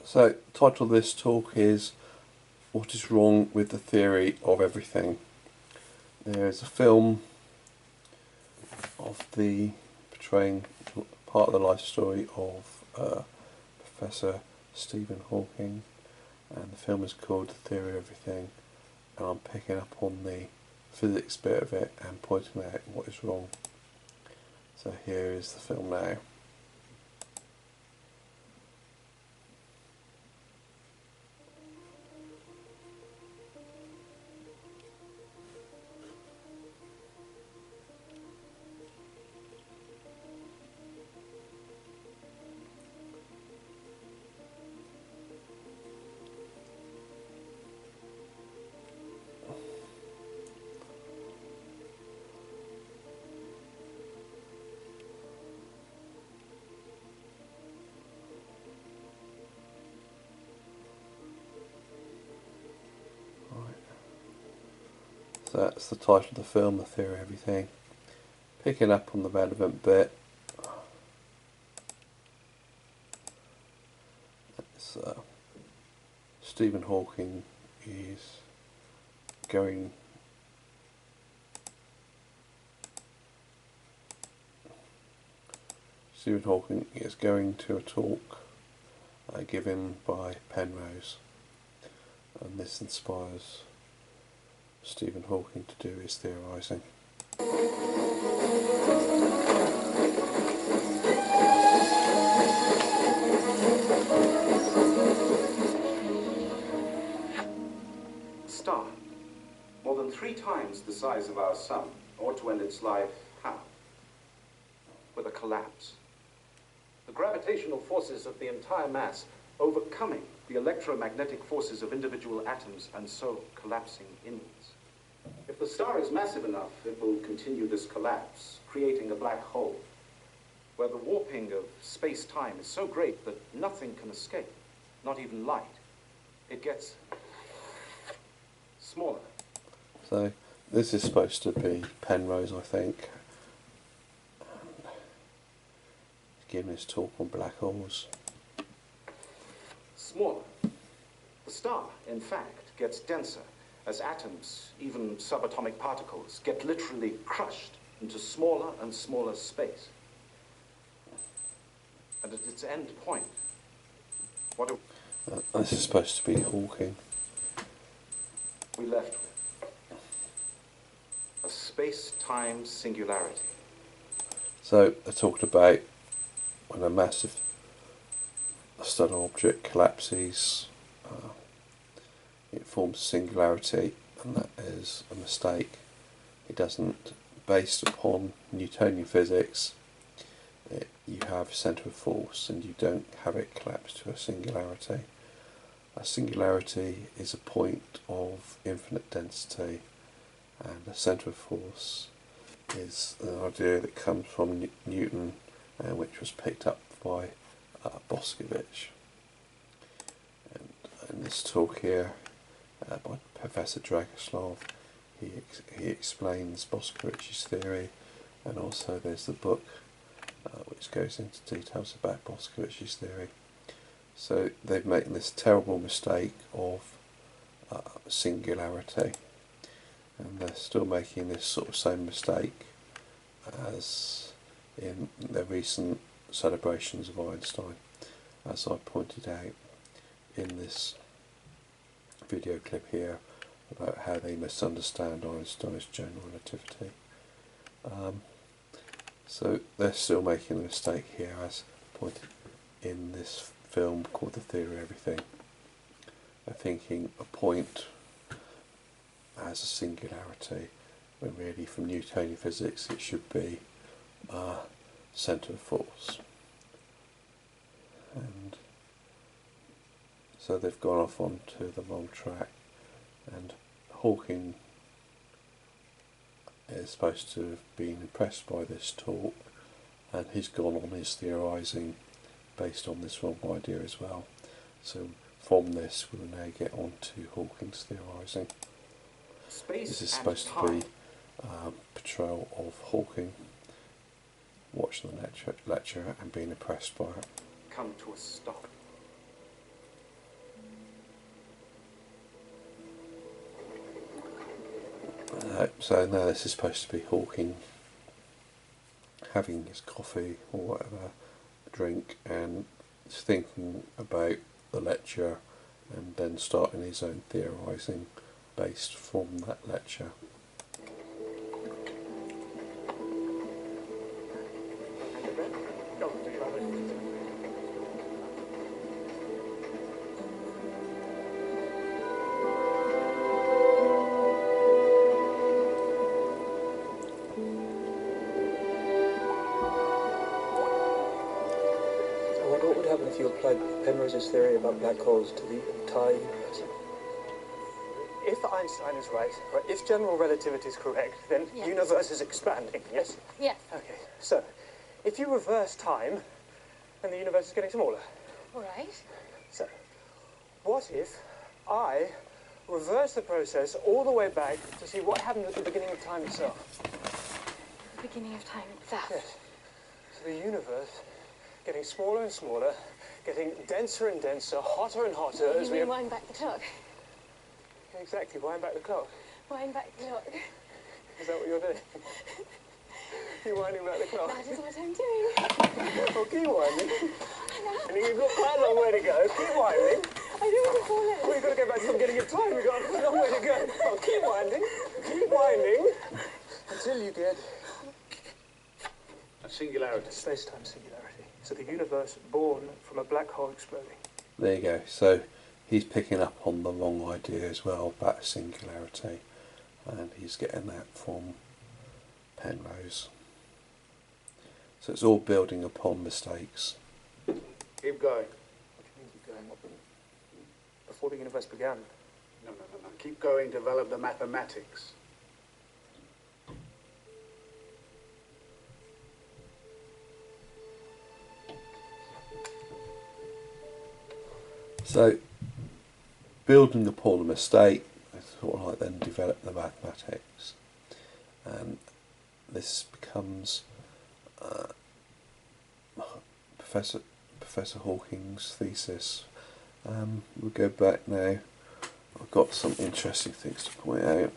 So, the title of this talk is What is Wrong with the Theory of Everything? There is a film of the portraying part of the life story of Professor Stephen Hawking, and the film is called The Theory of Everything, and I'm picking up on the physics bit of it and pointing out what is wrong. So here is the film now. So that's the title of the film, The Theory of Everything. Picking up on the relevant bit, it's, Stephen Hawking is going to a talk given by Penrose, and this inspires Stephen Hawking to do his theorising. Star, more than 3 times the size of our sun, ought to end its life how? With a collapse. The gravitational forces of the entire mass overcoming the electromagnetic forces of individual atoms and so collapsing inwards. If the star is massive enough, it will continue this collapse, creating a black hole, where the warping of space-time is so great that nothing can escape, not even light. It gets smaller. So this is supposed to be Penrose, I think, giving his talk on black holes. Smaller. The star, in fact, gets denser as atoms, even subatomic particles, get literally crushed into smaller and smaller space. And at its end point, what are this is supposed to be Hawking. we left with? A space-time singularity. So they talked about when a massive stellar object collapses, it forms a singularity, and that is a mistake. It doesn't, based upon Newtonian physics, you have a centre of force and you don't have it collapse to a singularity. A singularity is a point of infinite density, and a centre of force is an idea that comes from Newton, which was picked up by Boscovich. And in this talk here by Professor Dragoslav, he explains Boscovich's theory, and also there's the book which goes into details about Boscovich's theory. So they've made this terrible mistake of singularity, and they're still making this sort of same mistake as in their recent celebrations of Einstein, as I pointed out in this video clip here about how they misunderstand Einstein's general relativity. So they're still making the mistake here, as pointed in this film called The Theory of Everything. They're thinking a point as a singularity, when really from Newtonian physics it should be a centre of force. And so they've gone off onto the wrong track, and Hawking is supposed to have been impressed by this talk, and he's gone on his theorising based on this wrong idea as well. So from this we'll now get on to Hawking's theorising. This is supposed to be a portrayal of Hawking watching the lecture and being impressed by it. come to a stop? So now this is supposed to be Hawking having his coffee or whatever drink and thinking about the lecture and then starting his own theorising based from that lecture. What would happen if you applied Penrose's theory about black holes to the entire universe? If Einstein is right, or if general relativity is correct, then the universe is expanding, yes? Yes. Okay, so if you reverse time, then the universe is getting smaller. All right. So, what if I reverse the process all the way back to see what happened at the beginning of time itself? The beginning of time itself. Yes. So the universe getting smaller and smaller, getting denser and denser, hotter and hotter as we... You mean wind back the clock? Exactly, wind back the clock. Wind back the clock. Is that what you're doing? You're winding back the clock? That is what I'm doing. Well, keep winding. I think you've got quite a long way to go. Keep winding. I don't want to fall in. Well, you've got to go back to the beginning of time. You've got a long way to go. Oh, keep winding. Keep winding. Until you get... A singularity. Space-time singularity. So the universe born from a black hole exploding. There you go. So he's picking up on the wrong idea as well about singularity, and he's getting that from Penrose. So it's all building upon mistakes. Keep going. What do you mean keep going? Before the universe began? No. Keep going, develop the mathematics. So, building upon a mistake, I sort of like then develop the mathematics, and this becomes Professor Hawking's thesis. We'll go back now. I've got some interesting things to point out.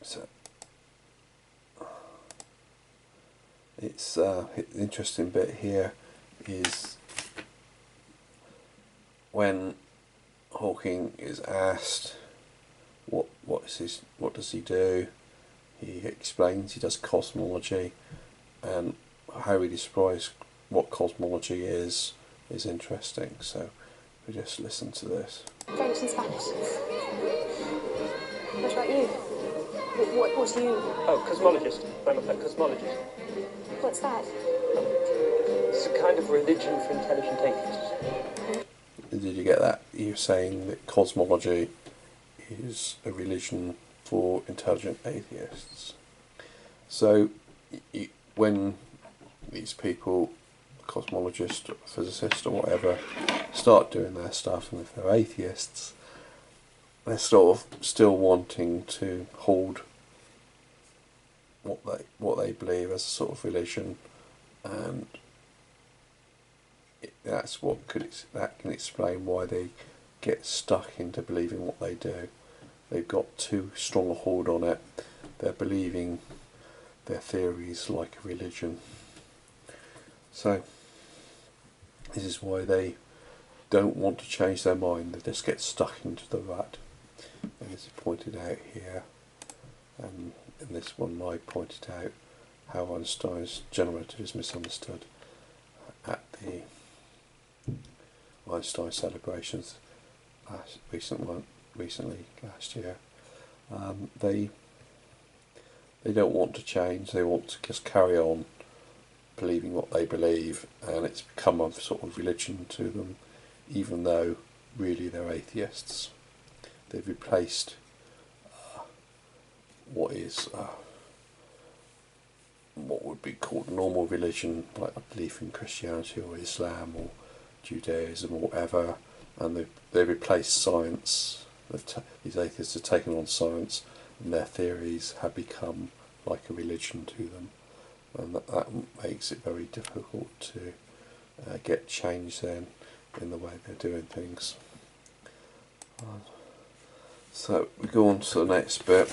So it's the interesting bit here is when Hawking is asked what does he do, he explains he does cosmology, and how he describes what cosmology is interesting. So we just listen to this. French and Spanish. What about you? What do you... Oh, cosmologist. I'm a cosmologist. What's that? It's a kind of religion for intelligent atheists. Did you get that? You're saying that cosmology is a religion for intelligent atheists. So when these people, cosmologists or physicists or whatever, start doing their stuff, and if they're atheists, they're sort of still wanting to hold what they believe as a sort of religion, and that can explain why they get stuck into believing what they do. They've got too strong a hold on it. They're believing their theories like a religion. So this is why they don't want to change their mind. They just get stuck into the rut. And as pointed out here, and in this one I pointed out how Einstein's general relativity is misunderstood at the Einstein celebrations recently last year. They don't want to change. They want to just carry on believing what they believe, and it's become a sort of religion to them, even though really they're atheists. They've replaced what would be called normal religion, like a belief in Christianity or Islam or Judaism or whatever, and they've replaced science. These atheists have taken on science, and their theories have become like a religion to them. and that makes it very difficult to get change then in the way they're doing things. So we go on to the next bit.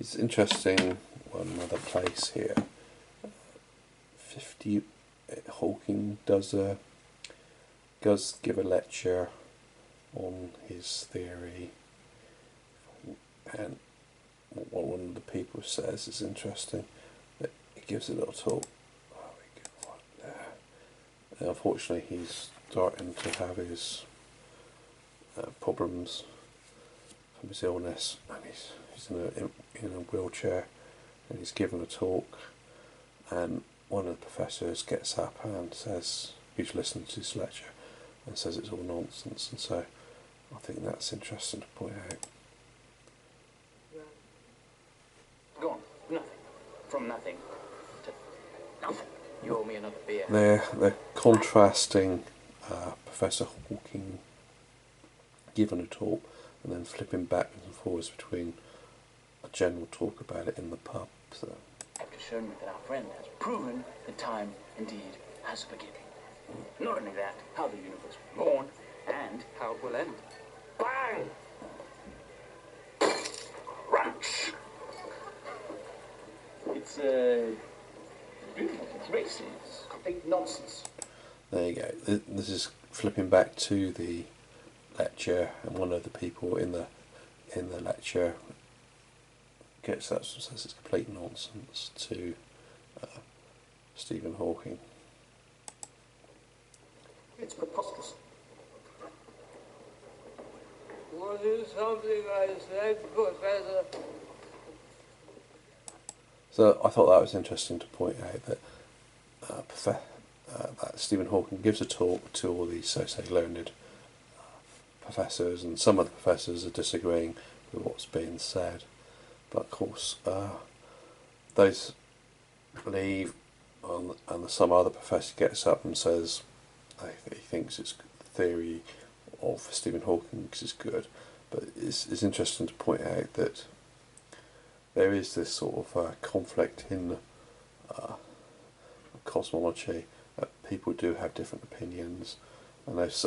It's interesting, another place here. 50 Hawking does give a lecture on his theory, and what one of the people says is interesting. That he gives a little talk. And unfortunately, he's starting to have his problems from his illness, and he's in a wheelchair, and he's given a talk, and one of the professors gets up and says, who's listening to his lecture, and says it's all nonsense. And so I think that's interesting to point out. Go on. Nothing. From nothing to nothing. You owe me another beer. They're contrasting Professor Hawking giving a talk and then flipping backwards and forwards between a general talk about it in the pub. So I've just shown you that our friend has proven that time indeed has a beginning. Not only that, how the universe was born and how it will end. Bang! Crunch! It's beautiful. It's racist. It's complete nonsense. there you go. This is flipping back to the lecture, and one of the people in the lecture gets up and says it's complete nonsense to Stephen Hawking. It's preposterous. Was it something I said, Professor? So I thought that was interesting to point out that that Stephen Hawking gives a talk to all these so-say learned professors, and some of the professors are disagreeing with what's being said. But of course, those leave, and some other professor gets up and says he thinks it's the theory of Stephen Hawking is good. But it's interesting to point out that there is this sort of conflict in cosmology, that people do have different opinions, and there's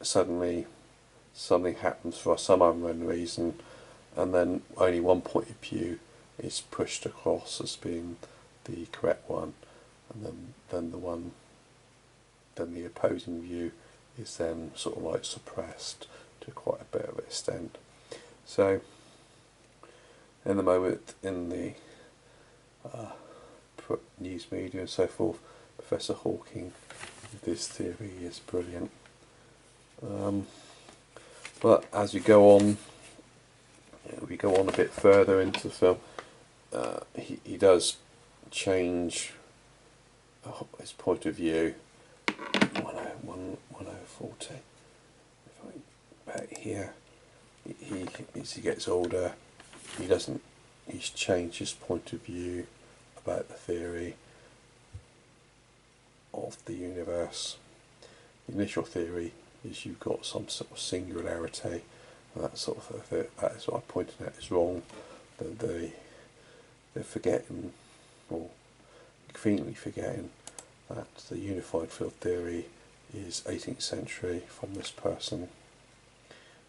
suddenly something happens for some unknown reason, and then only one point of view is pushed across as being the correct one, and then the opposing view is then sort of like suppressed to quite a bit of extent. So in the moment, in the news media and so forth, Professor Hawking, this theory is brilliant. But as we go on a bit further into the film, he does change his point of view. 1040. Back here, as he gets older, he's changed his point of view about the theory of the universe. The initial theory is you've got some sort of singularity, and that sort of that is what I pointed out is wrong. They're forgetting, or conveniently forgetting, that the unified field theory is 18th century from this person,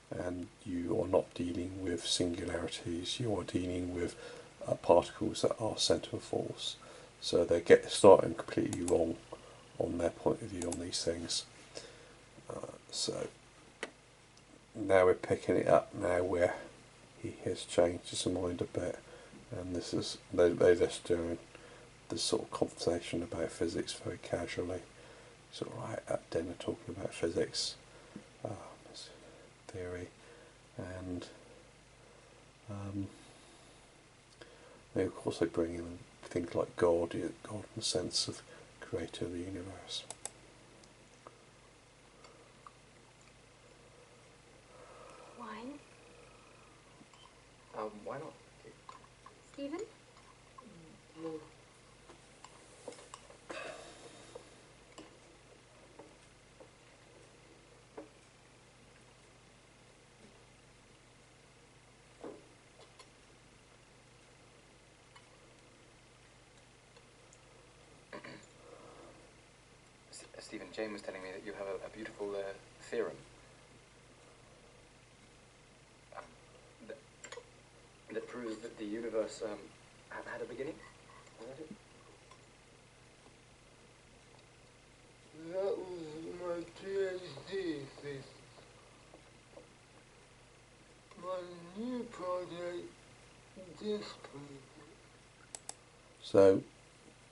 and you are not dealing with singularities, you are dealing with particles that are centre of force. So they starting completely wrong on their point of view on these things. So now we're picking it up now where he has changed his mind a bit, and this is they're just doing this sort of conversation about physics very casually, sort of right at dinner talking about physics, theory, and they of course they bring in things like God in the sense of creator of the universe. Wine? Why not? Stephen? Stephen, Jane was telling me that you have a beautiful theorem. That, that proves that the universe had a beginning? Is that it? That was my PhD thesis. My new project disproves it. So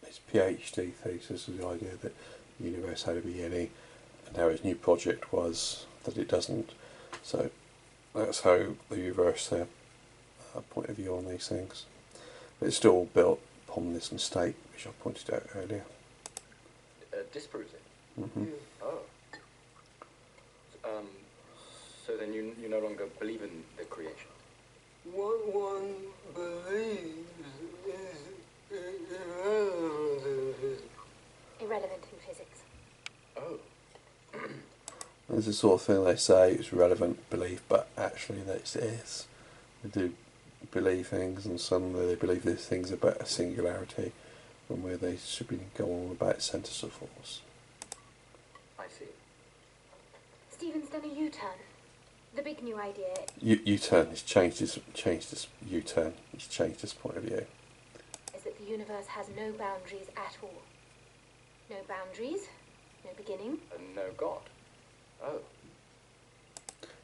his PhD thesis was the idea that the universe had a beginning, and now his new project was that it doesn't. So that's how the universe point of view on these things. But it's still built upon this mistake, which I pointed out earlier. Disproves it? Mm-hmm. Oh. So then you no longer believe in the creation? What one believes is irrelevant in physics. Irrelevant in physics. Oh. There's the sort of thing they say it's relevant belief, but actually that it is. They do believe things, and suddenly they believe these things about a singularity, when where they should be going on about centres of force. I see. Stephen's done a U-turn. The big new idea U-turn. He's changed his U-turn. He's changed his point of view. is that the universe has no boundaries at all. No boundaries, no beginning. And no God? Oh.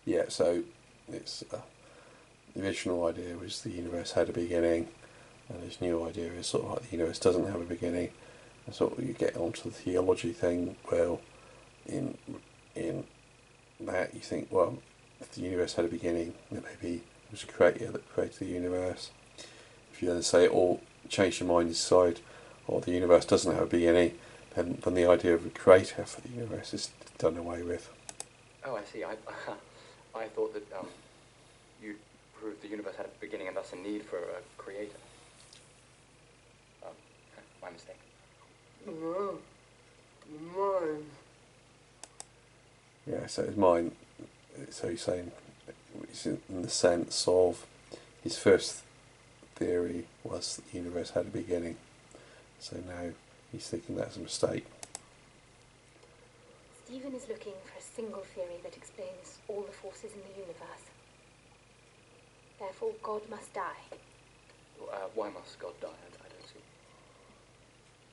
Yeah. So it's the original idea was the universe had a beginning, and his new idea is sort of like the universe doesn't have a beginning. And sort of you get onto the theology thing. Well, in that you think, well, if the universe had a beginning, then maybe it was a creator that created the universe. If you then say, or change your mind, decide, or the universe doesn't have a beginning, then the idea of a creator for the universe is done away with. Oh, I see. I thought that you proved the universe had a beginning and thus a need for a creator. My mistake. No, mine. Yeah, so his mind, so he's saying, it's in the sense of his first theory was that the universe had a beginning. So now he's thinking that's a mistake. Stephen is looking for a single theory that explains all the forces in the universe. Therefore, God must die. Why must God die? I don't see.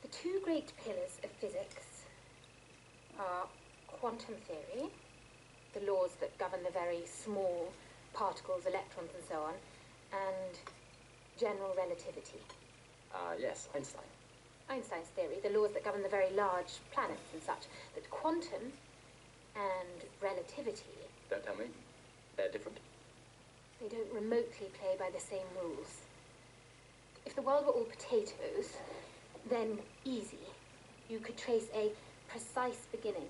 The two great pillars of physics are quantum theory, the laws that govern the very small particles, electrons and so on, and general relativity. Yes, Einstein. Einstein's theory, the laws that govern the very large planets and such, that quantum and relativity, Don't tell me. They're different. they don't remotely play by the same rules. If the world were all potatoes, then easy. You could trace a precise beginning,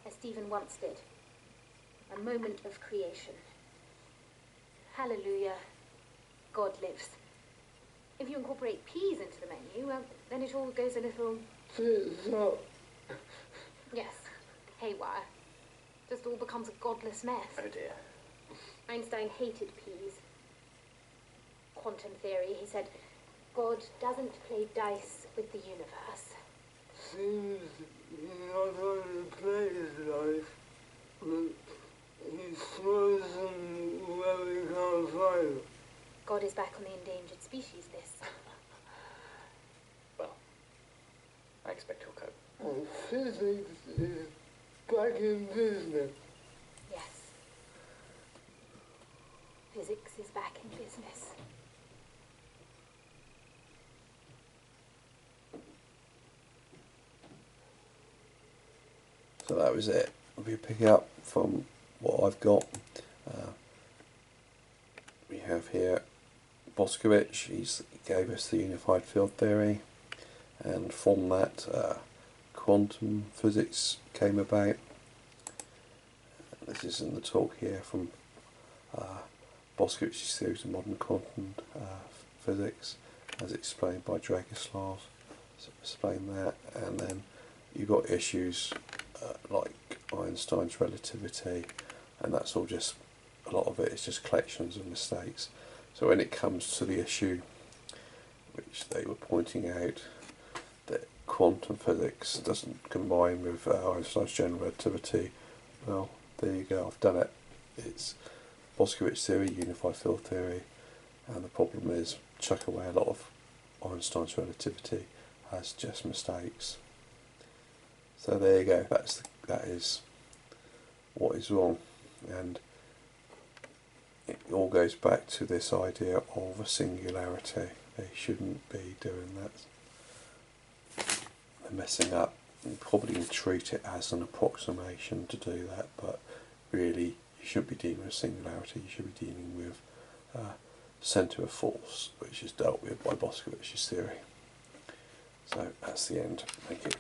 as Stephen once did. A moment of creation. Hallelujah, God lives. If you incorporate peas into the menu, well, then it all goes a little... So, yes, haywire. Just all becomes a godless mess. Oh dear. Einstein hated peas. Quantum theory, he said, God doesn't play dice with the universe. seems he not only plays life, but he throws them where we can't find them. God is back on the endangered species list. Well, I expect he'll cope. And physics is back in business. Yes. Physics is back in business. So that was it. We'll be picking up from what I've got. We have here Boskovic. He gave us the unified field theory, and from that quantum physics came about. This is in the talk here from Boskovic's theories of modern quantum physics, as explained by Dragoslav. So explain that, and then you've got issues like Einstein's relativity, and that's all just, a lot of it is just collections of mistakes. So when it comes to the issue which they were pointing out, that quantum physics doesn't combine with Einstein's general relativity. Well, there you go, I've done it. It's Boskowitz theory, unified field theory, and the problem is chuck away a lot of Einstein's relativity as just mistakes. So there you go, that is what is wrong, and it all goes back to this idea of a singularity. They shouldn't be doing that. They're messing up. You probably treat it as an approximation to do that, but really you should be dealing with singularity. You should be dealing with centre of force, which is dealt with by Boskowitz's theory. So that's the end. Thank you.